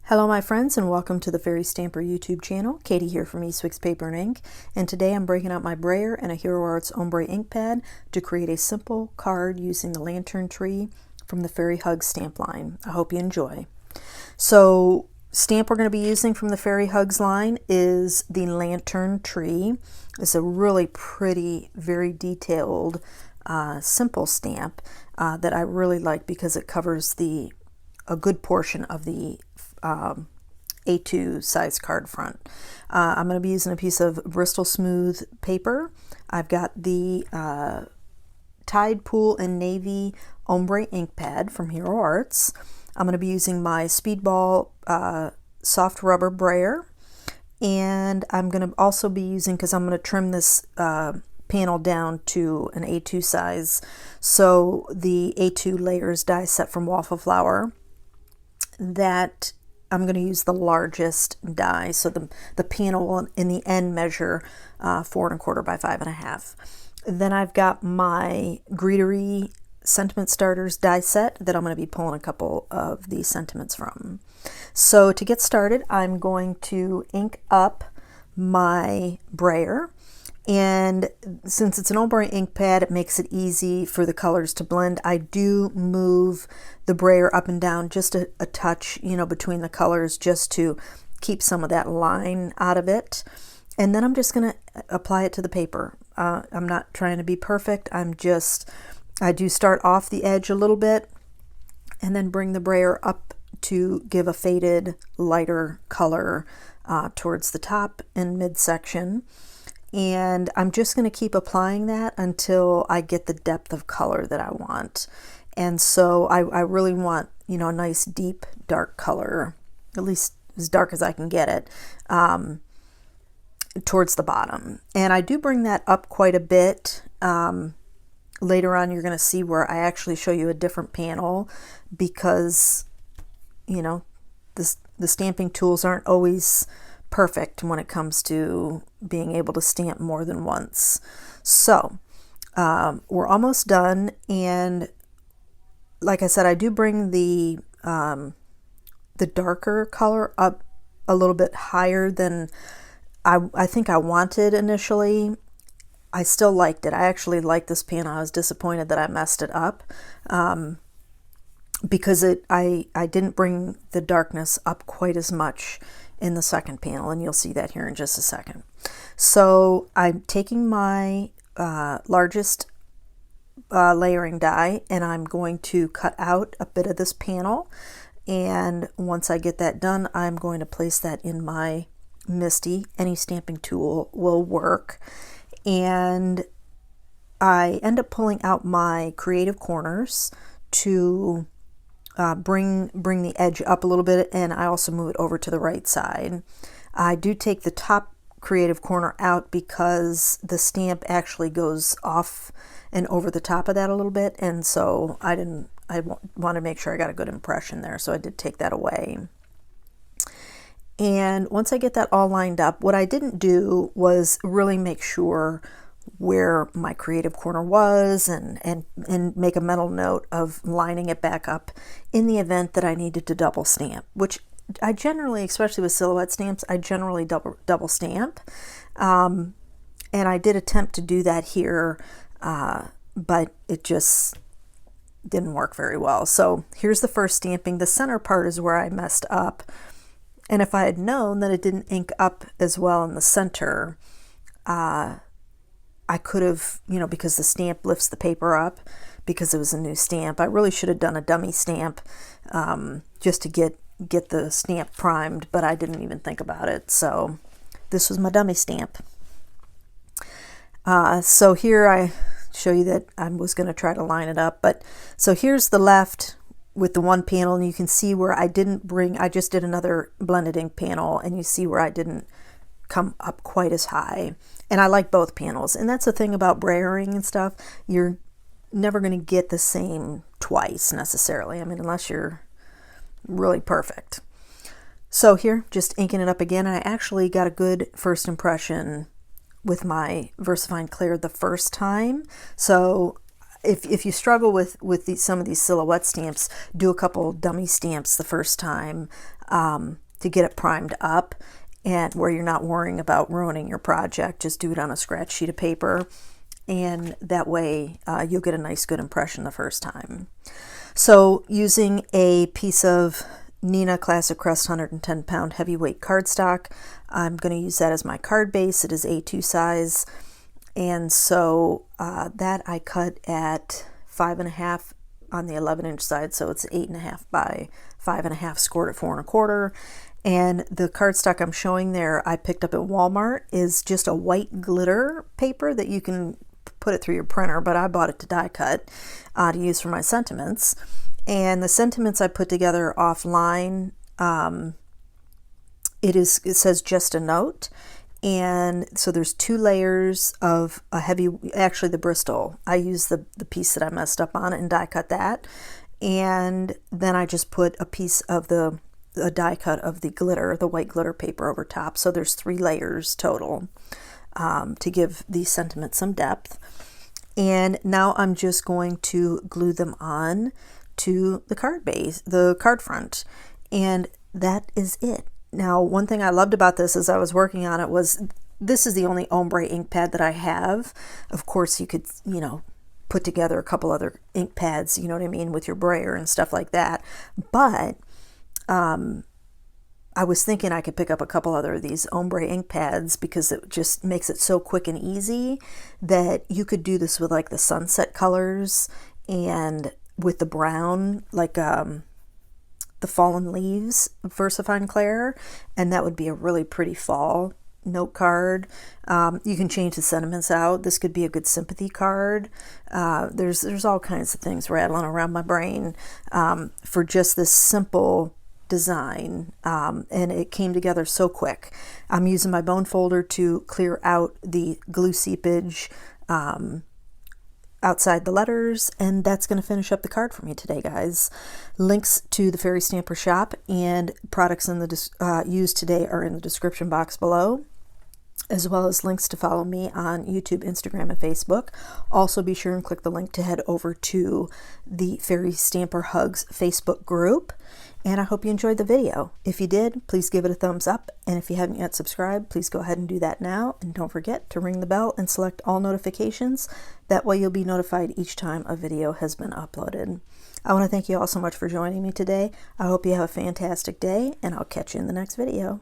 Hello my friends, and welcome to the Fairy Stamper YouTube channel. Katie here from Eastwick's Paper and Ink, and today I'm breaking out my Brayer and a Hero Arts Ombre ink pad to create a simple card using the lantern tree from the Fairy Hugs stamp line. I hope you enjoy. So stamp we're going to be using from the Fairy Hugs line is the lantern tree. It's a really pretty, very detailed, simple stamp that I really like because it covers a good portion of the A2 size card front. I'm going to be using a piece of Bristol smooth paper. I've got the Tide Pool and Navy Ombre ink pad from Hero Arts. I'm going to be using my Speedball soft rubber brayer, and I'm going to also be using, because I'm going to trim this panel down to an A2 size, so the A2 layers die set from Waffle Flower, that I'm going to use the largest die, so the panel will in the end measure 4 1/4 by 5 1/2. Then I've got my Greetery sentiment starters die set that I'm going to be pulling a couple of these sentiments from. So to get started, I'm going to ink up my brayer, and since it's an ombre ink pad, it makes it easy for the colors to blend. I do move the brayer up and down just a touch, between the colors, just to keep some of that line out of it. And then I'm just going to apply it to the paper. I'm not trying to be perfect. I do start off the edge a little bit and then bring the brayer up to give a faded, lighter color towards the top and midsection. And I'm just going to keep applying that until I get the depth of color that I want. And so I really want, a nice deep dark color, at least as dark as I can get it, towards the bottom. And I do bring that up quite a bit. Later on, you're going to see where I actually show you a different panel, because, the stamping tools aren't always perfect when it comes to being able to stamp more than once. So we're almost done, and like I said, I do bring the darker color up a little bit higher than I think I wanted initially. I still liked it. I actually liked this panel. I was disappointed that I messed it up because I didn't bring the darkness up quite as much in the second panel, and you'll see that here in just a second. So I'm taking my largest layering die, and I'm going to cut out a bit of this panel, and once I get that done, I'm going to place that in my MISTI. Any stamping tool will work. And I end up pulling out my creative corners to bring the edge up a little bit, and I also move it over to the right side. I do take the top creative corner out because the stamp actually goes off and over the top of that a little bit, and so I want to make sure I got a good impression there, so I did take that away. And once I get that all lined up, what I didn't do was really make sure where my creative corner was and make a mental note of lining it back up in the event that I needed to double stamp, which I generally, especially with silhouette stamps, I generally double stamp. And I did attempt to do that here, but it just didn't work very well. So here's the first stamping. The center part is where I messed up. And if I had known that it didn't ink up as well in the center, I could have, because the stamp lifts the paper up, because it was a new stamp. I really should have done a dummy stamp just to get the stamp primed, but I didn't even think about it. So this was my dummy stamp. So here I show you that I was going to try to line it up. But so here's the left with the one panel, and you can see where I just did another blended ink panel, and you see where I didn't come up quite as high. And I like both panels, and that's the thing about brayering and stuff. You're never going to get the same twice necessarily. I mean, unless you're really perfect. So here, just inking it up again, and I actually got a good first impression with my VersaFine Clear the first time. So if you struggle with some of these silhouette stamps, do a couple dummy stamps the first time to get it primed up, and where you're not worrying about ruining your project. Just do it on a scratch sheet of paper, and that way you'll get a nice good impression the first time. So using a piece of Neenah Classic Crest 110 pound heavyweight cardstock, I'm going to use that as my card base. It is A2 size, and so that I cut at 5.5 on the 11-inch side, so it's 8.5 by 5.5, scored at 4 1/4. And the cardstock I'm showing there, I picked up at Walmart, is just a white glitter paper that you can put it through your printer, but I bought it to die cut to use for my sentiments. And the sentiments I put together offline, it says just a note. And so there's 2 layers of a heavy, actually the Bristol. I used the piece that I messed up on it and die cut that. And then I just put a piece of the die cut of the glitter, the white glitter paper over top. So there's 3 layers total to give these sentiments some depth. And now I'm just going to glue them on to the card base, the card front, and that is it. Now, one thing I loved about this as I was working on it was this is the only ombre ink pad that I have. Of course, you could, put together a couple other ink pads, you know what I mean, with your brayer and stuff like that. But I was thinking I could pick up a couple other of these ombre ink pads because it just makes it so quick and easy that you could do this with like the sunset colors and with the brown, like the fallen leaves VersaFine Claire, and that would be a really pretty fall note card. You can change the sentiments out. This could be a good sympathy card. There's all kinds of things rattling around my brain for just this simple design, and it came together so quick. I'm using my bone folder to clear out the glue seepage outside the letters, and that's going to finish up the card for me today, guys. Links to the Fairy Stamper shop and products in the used today are in the description box below, as well as links to follow me on YouTube, Instagram, and Facebook. Also, be sure and click the link to head over to the Fairy Stamper Hugs Facebook group. And I hope you enjoyed the video. If you did, please give it a thumbs up. And if you haven't yet subscribed, please go ahead and do that now. And don't forget to ring the bell and select all notifications. That way you'll be notified each time a video has been uploaded. I want to thank you all so much for joining me today. I hope you have a fantastic day, and I'll catch you in the next video.